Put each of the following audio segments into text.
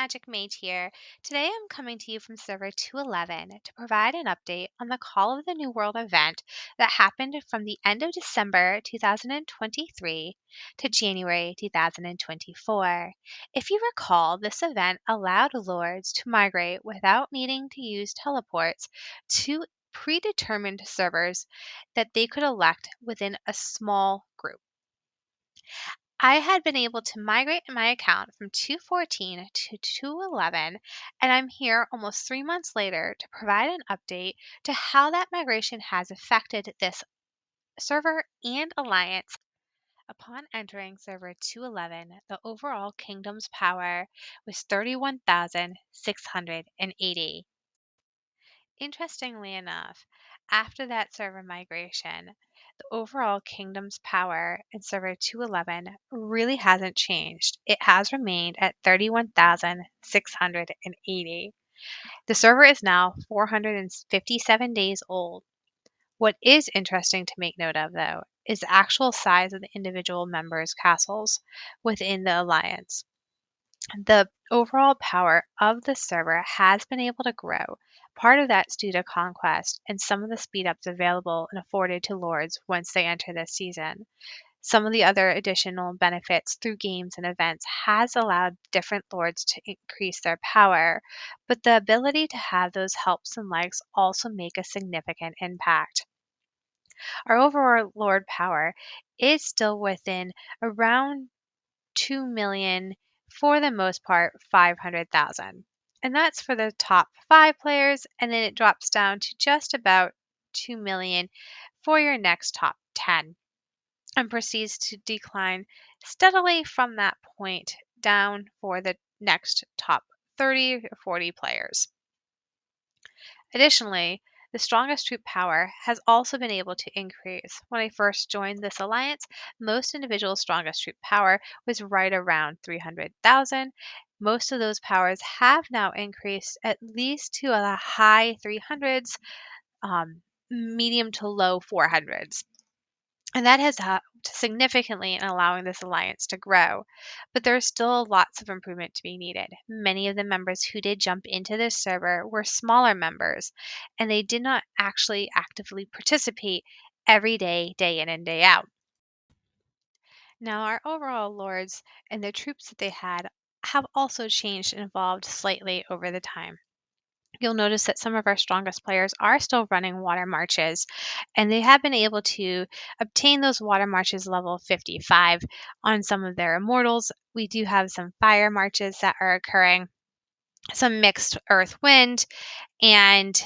Magic Mage here. Today I'm coming to you from server 211 to provide an update on the Call of the New World event that happened from the end of December 2023 to January 2024. If you recall, this event allowed lords to migrate without needing to use teleports to predetermined servers that they could elect within a small group. I had been able to migrate my account from 214 to 211, and I'm here almost 3 months later to provide an update to how that migration has affected this server and alliance. Upon entering server 211, the overall kingdom's power was 31,680. Interestingly enough, after that server migration, the overall kingdom's power in server 211 really hasn't changed. It has remained at 31,680. The server is now 457 days old. What is interesting to make note of, though, is the actual size of the individual members' castles within the alliance. The overall power of the server has been able to grow. Part of that's due to conquest and some of the speed ups available and afforded to lords once they enter this season. Some of the other additional benefits through games and events has allowed different lords to increase their power, but the ability to have those helps and legs also make a significant impact. Our overall lord power is still within around 2 million, for the most part 500,000. And that's for the top 5 players, and then it drops down to just about 2 million for your next top 10 and proceeds to decline steadily from that point down for the next top 30 or 40 players. Additionally, the strongest troop power has also been able to increase. When I first joined this alliance, most individuals' strongest troop power was right around 300,000. Most of those powers have now increased at least to a high 300s, medium to low 400s. And that has helped significantly in allowing this alliance to grow. But there's still lots of improvement to be needed. Many of the members who did jump into this server were smaller members, and they did not actually actively participate every day, day in and day out. Now, our overall lords and the troops that they had have also changed and evolved slightly over the time. You'll notice that some of our strongest players are still running water marches, and they have been able to obtain those water marches level 55 on some of their immortals. We do have some fire marches that are occurring, some mixed earth wind, and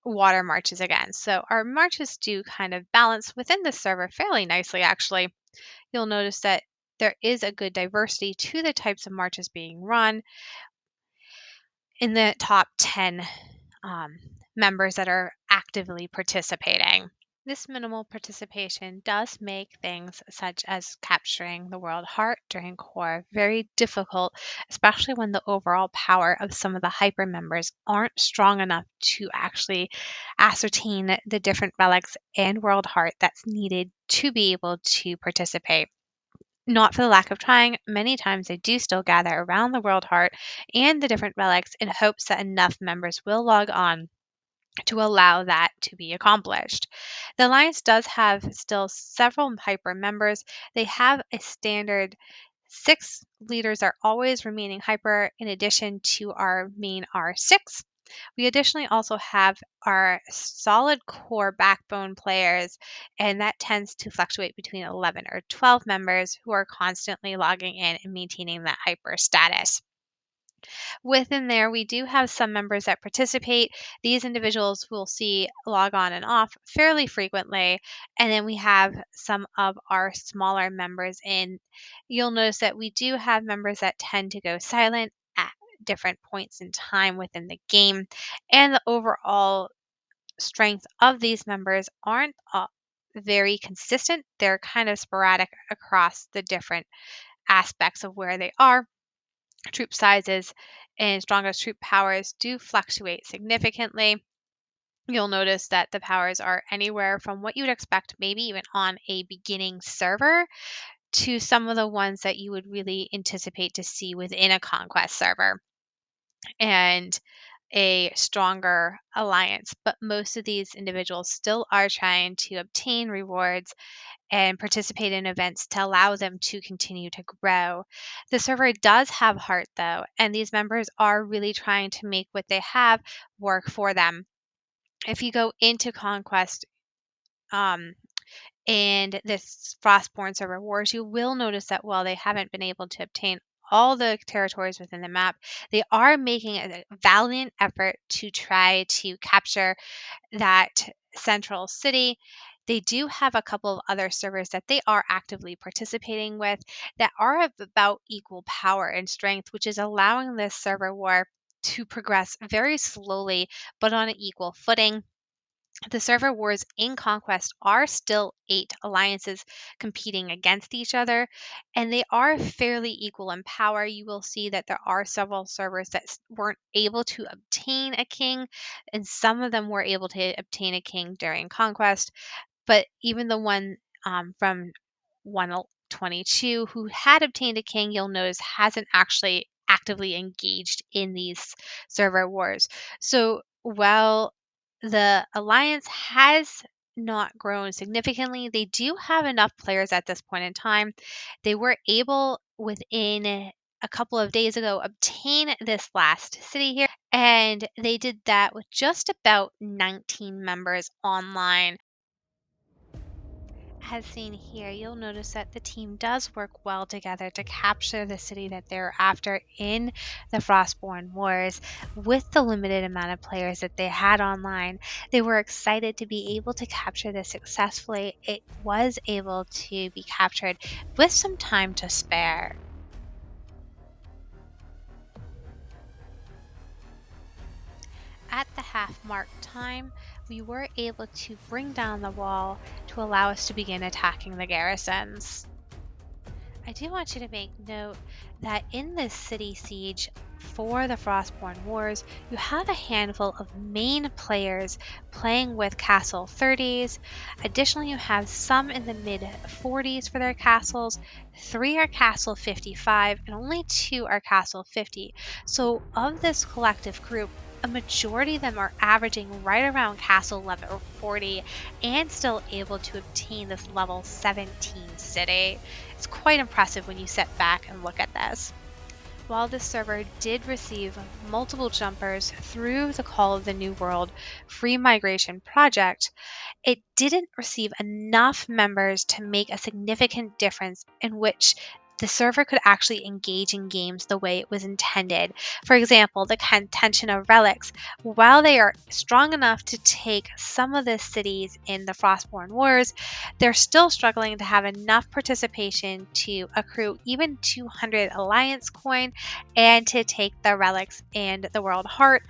water marches again. So our marches do kind of balance within the server fairly nicely, actually. You'll notice that there is a good diversity to the types of marches being run in the top 10 members that are actively participating. This minimal participation does make things such as capturing the world heart during core very difficult, especially when the overall power of some of the hyper members aren't strong enough to actually ascertain the different relics and world heart that's needed to be able to participate. Not for the lack of trying, many times they do still gather around the world heart and the different relics in hopes that enough members will log on to allow that to be accomplished. The Alliance does have still several hyper members. They have a standard 6 leaders are always remaining hyper in addition to our main R6. We additionally also have our solid core backbone players, and that tends to fluctuate between 11 or 12 members who are constantly logging in and maintaining that hyper status. Within there, we do have some members that participate. These individuals will see log on and off fairly frequently. And then we have some of our smaller members in. You'll notice that we do have members that tend to go silent at different points in time within the game. And the overall strength of these members aren't very consistent. They're kind of sporadic across the different aspects of where they are. Troop sizes and strongest troop powers do fluctuate significantly. You'll notice that the powers are anywhere from what you would expect, maybe even on a beginning server, to some of the ones that you would really anticipate to see within a conquest server. and a stronger alliance. But most of these individuals still are trying to obtain rewards and participate in events to allow them to continue to grow. The server does have heart though, and these members are really trying to make what they have work for them. If you go into Conquest, um, and this Frostborn server wars, you will notice that while they haven't been able to obtain all the territories within the map, they are making a valiant effort to try to capture that central city. They do have a couple of other servers that they are actively participating with that are of about equal power and strength, which is allowing this server war to progress very slowly but on an equal footing. The server wars in Conquest are still 8 alliances competing against each other, and they are fairly equal in power. You will see that there are several servers that weren't able to obtain a king, and some of them were able to obtain a king during Conquest. But even the one from 122 who had obtained a king, you'll notice hasn't actually actively engaged in these server wars. So while the alliance has not grown significantly, they do have enough players at this point in time. They were able within a couple of days ago obtain this last city here, and they did that with just about 19 members online. As seen here, you'll notice that the team does work well together to capture the city that they're after in the Frostborn Wars. With the limited amount of players that they had online, they were excited to be able to capture this successfully. It was able to be captured with some time to spare. At the half mark time, we were able to bring down the wall to allow us to begin attacking the garrisons. I do want you to make note that in this city siege for the Frostborn Wars, you have a handful of main players playing with castle 30s. Additionally, you have some in the mid 40s for their castles. 3 are castle 55, and only 2 are castle 50. So, of this collective group, a majority of them are averaging right around castle level 40 and still able to obtain this level 17 city. It's quite impressive when you step back and look at this. While this server did receive multiple jumpers through the Call of the New World free migration project, it didn't receive enough members to make a significant difference in which the server could actually engage in games the way it was intended. For example, the contention of relics, while they are strong enough to take some of the cities in the Frostborn Wars, they're still struggling to have enough participation to accrue even 200 alliance coin and to take the relics and the world heart,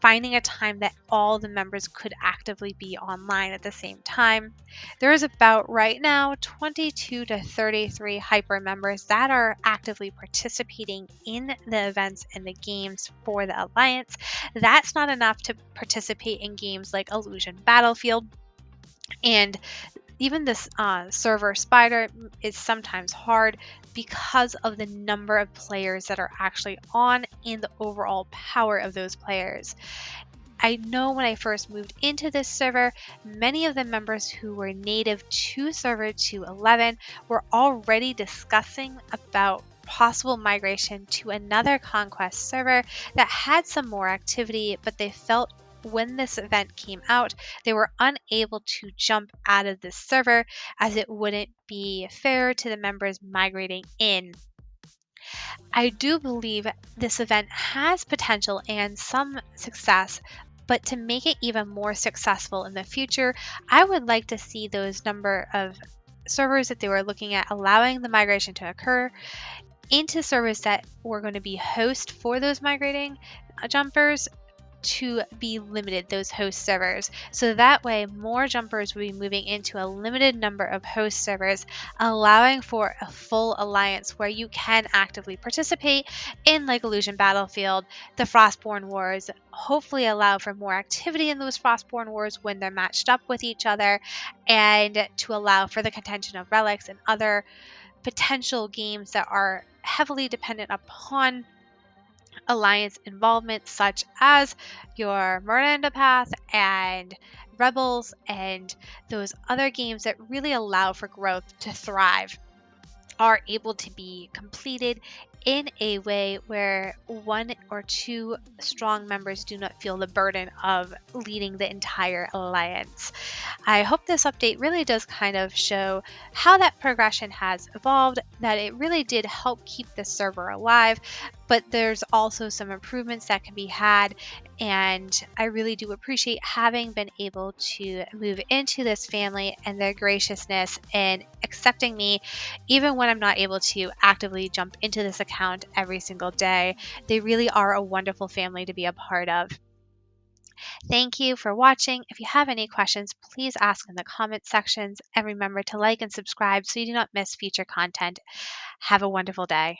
finding a time that all the members could actively be online at the same time. There is about right now 22 to 33 hyper members that are actively participating in the events and the games for the Alliance. That's not enough to participate in games like Illusion Battlefield, and even this server spider is sometimes hard because of the number of players that are actually on and the overall power of those players. I know when I first moved into this server, many of the members who were native to server 211 were already discussing about possible migration to another conquest server that had some more activity, but they felt when this event came out, they were unable to jump out of this server as it wouldn't be fair to the members migrating in. I do believe this event has potential and some success, but to make it even more successful in the future, I would like to see those number of servers that they were looking at allowing the migration to occur into servers that were going to be host for those migrating jumpers to be limited, those host servers. So that way, more jumpers will be moving into a limited number of host servers, allowing for a full alliance where you can actively participate in like Illusion Battlefield, the Frostborn Wars, hopefully allow for more activity in those Frostborn Wars when they're matched up with each other, and to allow for the contention of relics and other potential games that are heavily dependent upon alliance involvement, such as your Miranda Path and Rebels and those other games that really allow for growth to thrive, are able to be completed in a way where one or two strong members do not feel the burden of leading the entire alliance. I hope this update really does kind of show how that progression has evolved, that it really did help keep the server alive, but there's also some improvements that can be had. And I really do appreciate having been able to move into this family and their graciousness in accepting me, even when I'm not able to actively jump into this account every single day. They really are a wonderful family to be a part of. Thank you for watching. If you have any questions, please ask in the comment sections, and remember to like and subscribe so you do not miss future content. Have a wonderful day.